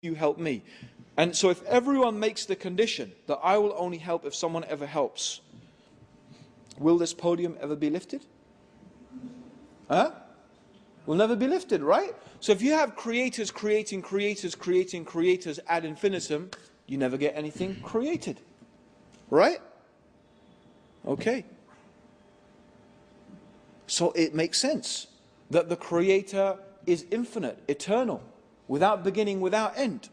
you help me. And so if everyone makes the condition that I will only help if someone ever helps, will this podium ever be lifted? Huh? Will never be lifted, right? So if you have creators creating creators creating creators ad infinitum, you never get anything created. Right? Okay. So it makes sense that the Creator is infinite, eternal, without beginning, without end.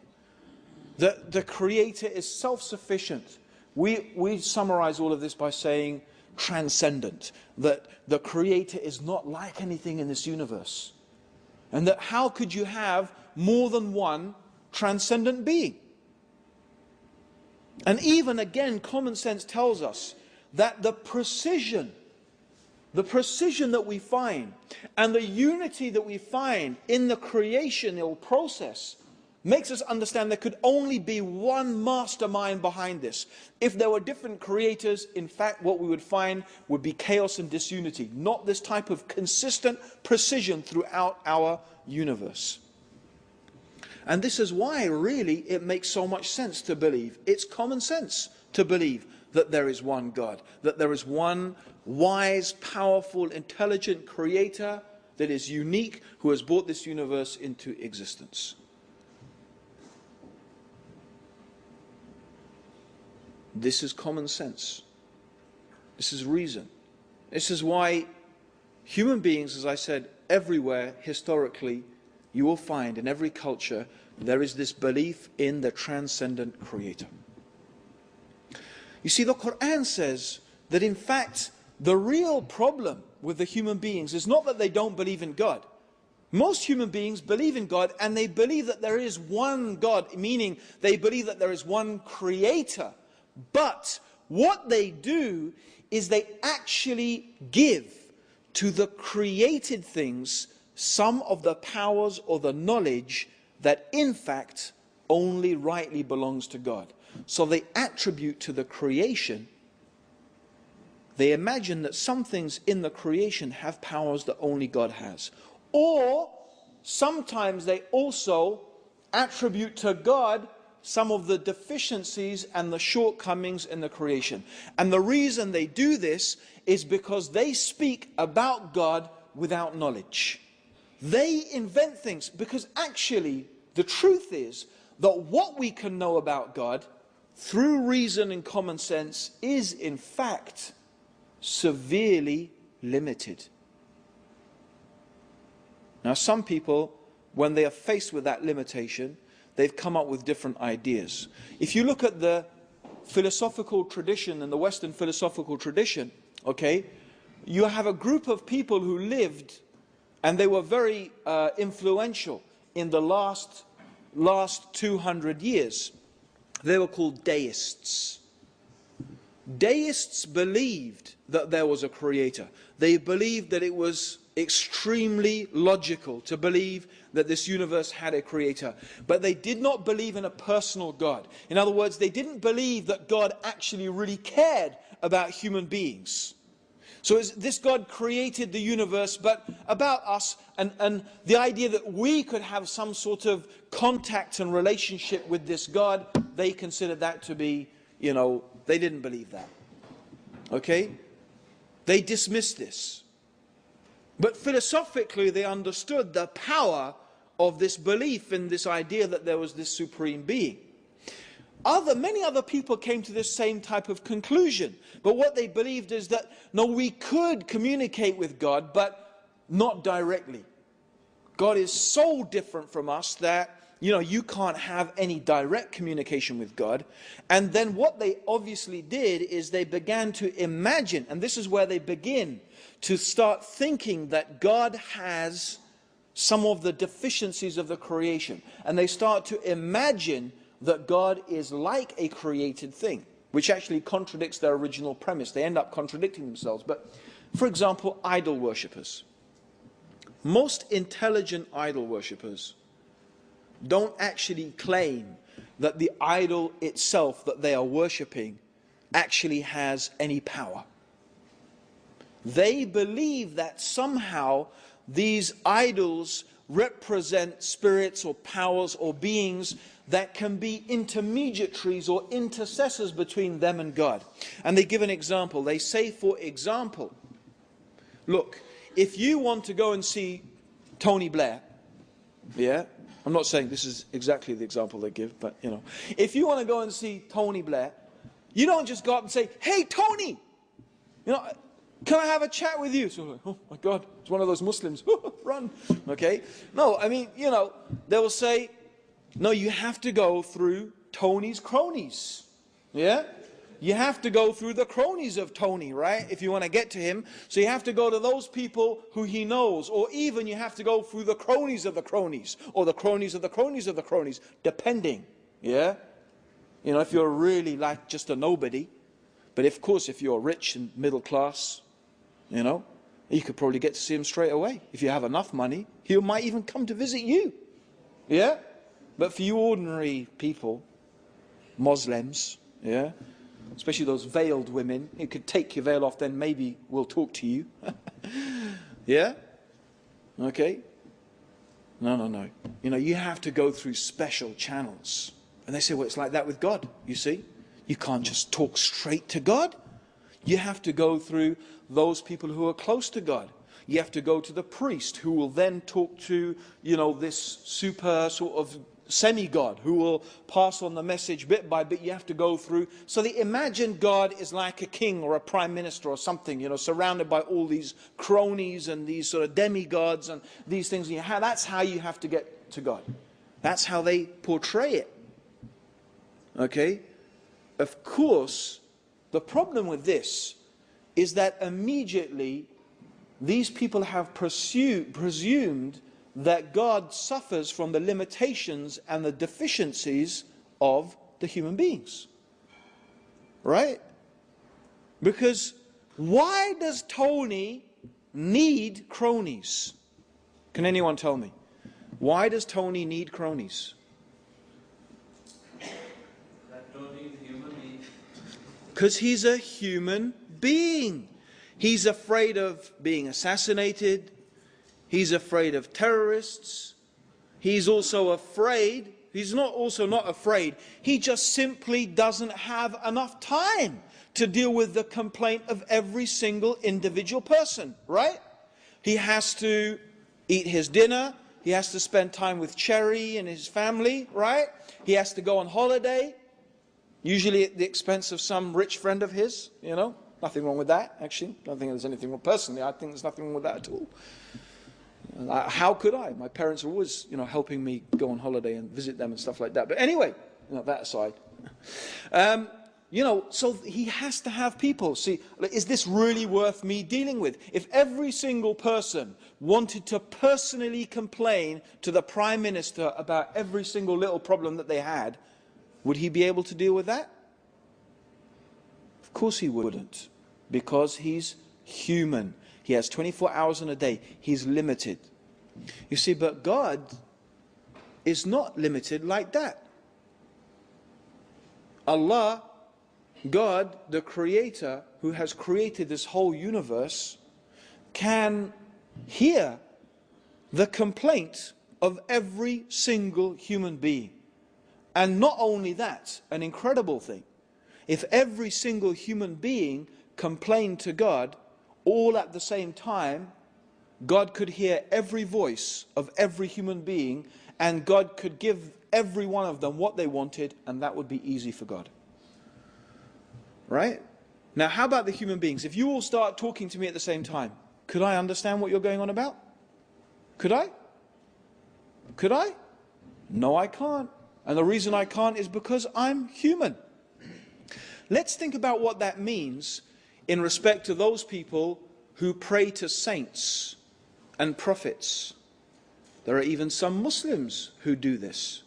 That the Creator is self-sufficient. We summarize all of this by saying transcendent. That the Creator is not like anything in this universe. And that how could you have more than one transcendent being? And even again, common sense tells us that the precision that we find and the unity that we find in the creational process makes us understand there could only be one mastermind behind this. If there were different creators, in fact, what we would find would be chaos and disunity, not this type of consistent precision throughout our universe. And this is why, really, it makes so much sense to believe. It's common sense to believe that there is one God, that there is one wise, powerful, intelligent creator that is unique, who has brought this universe into existence. This is common sense. This is reason. This is why human beings, as I said, everywhere, historically, you will find in every culture, there is this belief in the transcendent creator. You see, the Quran says that in fact, the real problem with the human beings is not that they don't believe in God. Most human beings believe in God, and they believe that there is one God, meaning they believe that there is one creator. But what they do is they actually give to the created things some of the powers or the knowledge that in fact only rightly belongs to God. So they attribute to the creation, they imagine that some things in the creation have powers that only God has. Or sometimes they also attribute to God some of the deficiencies and the shortcomings in the creation. And the reason they do this is because they speak about God without knowledge. They invent things because actually the truth is that what we can know about God through reason and common sense is in fact severely limited. Now some people, when they are faced with that limitation, they've come up with different ideas. If you look at the philosophical tradition and the Western philosophical tradition, okay, you have a group of people who lived and they were very influential in the last 200 years. They were called deists. Deists believed that there was a creator. They believed that it was extremely logical to believe that this universe had a creator. But they did not believe in a personal God. In other words, they didn't believe that God actually really cared about human beings. So this God created the universe, but about us, and the idea that we could have some sort of contact and relationship with this God, they considered that to be, they didn't believe that. Okay? They dismissed this. But philosophically, they understood the power of this belief in this idea that there was this supreme being. Many other people came to this same type of conclusion. But what they believed is that, no, we could communicate with God, but not directly. God is so different from us that, you can't have any direct communication with God. And then what they obviously did is they began to imagine, and this is where they begin to start thinking that God has some of the deficiencies of the creation. And they start to imagine that God is like a created thing, which actually contradicts their original premise. They end up contradicting themselves. But, for example, idol worshippers. Most intelligent idol worshippers don't actually claim that the idol itself that they are worshipping actually has any power. They believe that somehow these idols represent spirits or powers or beings that can be intermediaries or intercessors between them and God. And they give an example. They say, for example, look, if you want to go and see Tony Blair, yeah, I'm not saying this is exactly the example they give, but you know, if you want to go and see Tony Blair, you don't just go up and say, hey Tony, you know, can I have a chat with you? So like, oh my God, it's one of those Muslims, run, okay? No, I mean, you know, they will say, no, you have to go through Tony's cronies, yeah? You have to go through the cronies of Tony, right? If you want to get to him. So you have to go to those people who he knows. Or even you have to go through the cronies of the cronies. Or the cronies of the cronies of the cronies. Depending, yeah? You know, if you're really like just a nobody. But of course, if you're rich and middle class, you know, you could probably get to see him straight away. If you have enough money, he might even come to visit you. Yeah? But for you ordinary people, Muslims, yeah? Especially those veiled women, you could take your veil off, then maybe we'll talk to you. Yeah? Okay? No. You know, you have to go through special channels. And they say, well, it's like that with God, you see? You can't just talk straight to God. You have to go through those people who are close to God. You have to go to the priest who will then talk to, you know, this super sort of semi-God who will pass on the message bit by bit. You have to go through. So they imagine God is like a king or a prime minister or something, you know, surrounded by all these cronies and these sort of demigods and these things. That's how you have to get to God. That's how they portray it. Okay? Of course, the problem with this is that immediately these people have presumed that God suffers from the limitations and the deficiencies of the human beings. Right? Because why does Tony need cronies? Can anyone tell me? Why does Tony need cronies? That Tony is human being. Because he's a human being. He's afraid of being assassinated. He's afraid of terrorists. He's also afraid. He's not afraid. He just simply doesn't have enough time to deal with the complaint of every single individual person, right? He has to eat his dinner. He has to spend time with Cherry and his family, right? He has to go on holiday, usually at the expense of some rich friend of his, you know. Nothing wrong with that, actually. I don't think there's anything wrong. Personally, I think there's nothing wrong with that at all. How could I? My parents are always, you know, helping me go on holiday and visit them and stuff like that. But anyway, you know, that aside. You know, so he has to have people. See, is this really worth me dealing with? If every single person wanted to personally complain to the Prime Minister about every single little problem that they had, would he be able to deal with that? Of course he wouldn't, because he's human. He has 24 hours in a day. He's limited. You see, but God is not limited like that. Allah, God, the Creator, who has created this whole universe, can hear the complaint of every single human being. And not only that, an incredible thing, if every single human being complained to God all at the same time, God could hear every voice of every human being, and God could give every one of them what they wanted, and that would be easy for God. Right? Now, how about the human beings? If you all start talking to me at the same time, could I understand what you're going on about? Could I? Could I? No, I can't. And the reason I can't is because I'm human. Let's think about what that means in respect to those people who pray to saints and prophets. There are even some Muslims who do this.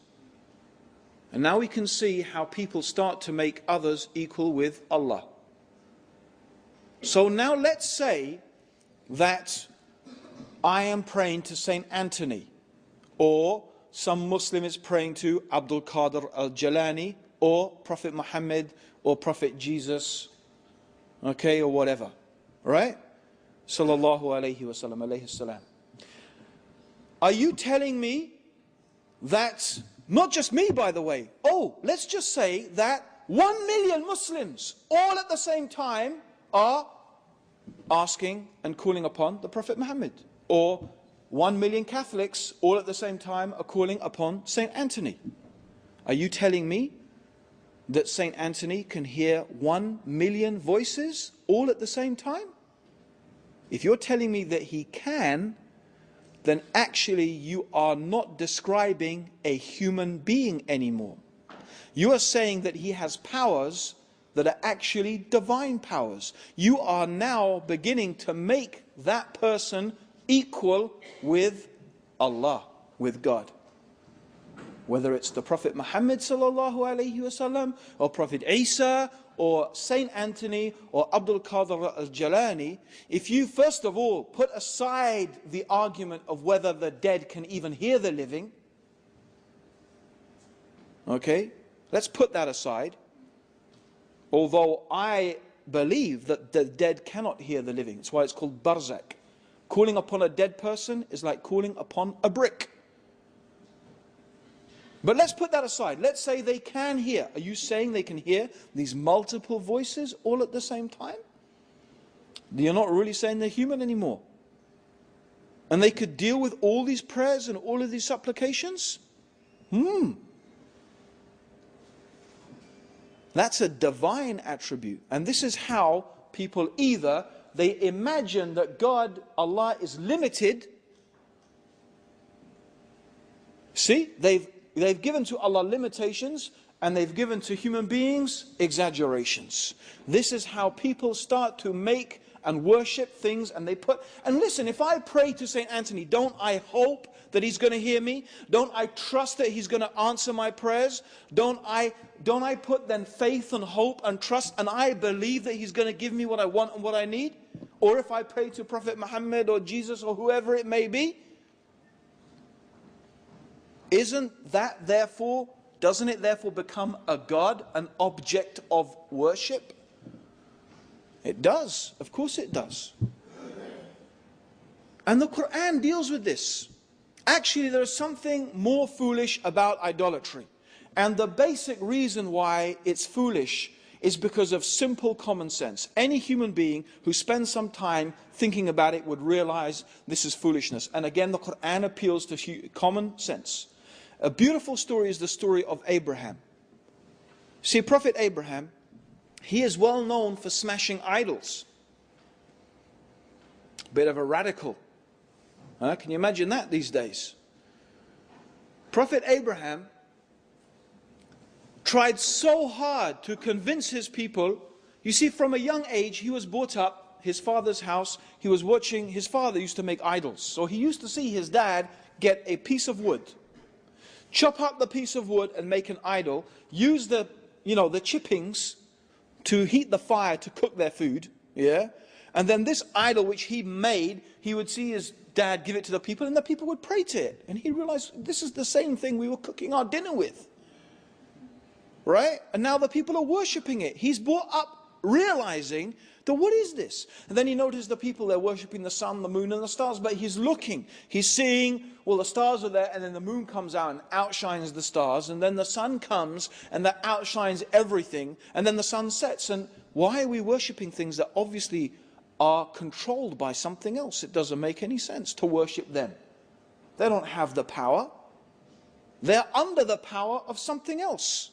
And now we can see how people start to make others equal with Allah. So now let's say that I am praying to Saint Anthony, or some Muslim is praying to Abdul Qadir al-Jalani, or Prophet Muhammad, or Prophet Jesus, okay, or whatever, right? Sallallahu alayhi wasallam, alayhi salam. Are you telling me that not just me, by the way. Oh, let's just say that 1 million Muslims all at the same time are asking and calling upon the Prophet Muhammad. Or 1 million Catholics all at the same time are calling upon Saint Anthony. Are you telling me that Saint Anthony can hear 1 million voices all at the same time? If you're telling me that he can, then actually you are not describing a human being anymore. You are saying that he has powers that are actually divine powers. You are now beginning to make that person equal with Allah, with God. Whether it's the Prophet Muhammad sallallahu alaihi wasallam, or Prophet Isa, or Saint Anthony, or Abdul Qadir al-Jalani, if you first of all put aside the argument of whether the dead can even hear the living, okay, let's put that aside. Although I believe that the dead cannot hear the living. That's why it's called barzak. Calling upon a dead person is like calling upon a brick. But let's put that aside. Let's say they can hear. Are you saying they can hear these multiple voices all at the same time? You're not really saying they're human anymore. And they could deal with all these prayers and all of these supplications? That's a divine attribute. And this is how people either they imagine that God, Allah, is limited. See, they've given to Allah limitations, and they've given to human beings exaggerations. This is how people start to make and worship things, and they put, and listen, if I pray to Saint Anthony, don't I hope that he's going to hear me? Don't I trust that he's going to answer my prayers? Don't I put then faith and hope and trust, and I believe that he's going to give me what I want and what I need? Or if I pray to Prophet Muhammad or Jesus or whoever it may be, doesn't it therefore become a God, an object of worship? It does, of course it does. And the Quran deals with this. Actually, there is something more foolish about idolatry. And the basic reason why it's foolish is because of simple common sense. Any human being who spends some time thinking about it would realize this is foolishness. And again, the Quran appeals to common sense. A beautiful story is the story of Abraham. See, Prophet Abraham, he is well known for smashing idols. Bit of a radical. Can you imagine that these days? Prophet Abraham tried so hard to convince his people. You see, from a young age, he was brought up, his father's house. He was watching, his father used to make idols. So he used to see his dad get a piece of wood, chop up the piece of wood and make an idol, use the chippings to heat the fire to cook their food, yeah? And then this idol which he made, he would see his dad give it to the people, and the people would pray to it. And he realized, this is the same thing we were cooking our dinner with. Right? And now the people are worshipping it. He's brought up realizing that what is this? And then he noticed the people, they're worshipping the sun, the moon, and the stars. But he's looking, he's seeing, well, the stars are there, and then the moon comes out and outshines the stars. And then the sun comes, and that outshines everything. And then the sun sets. And why are we worshipping things that obviously are controlled by something else? It doesn't make any sense to worship them. They don't have the power. They're under the power of something else.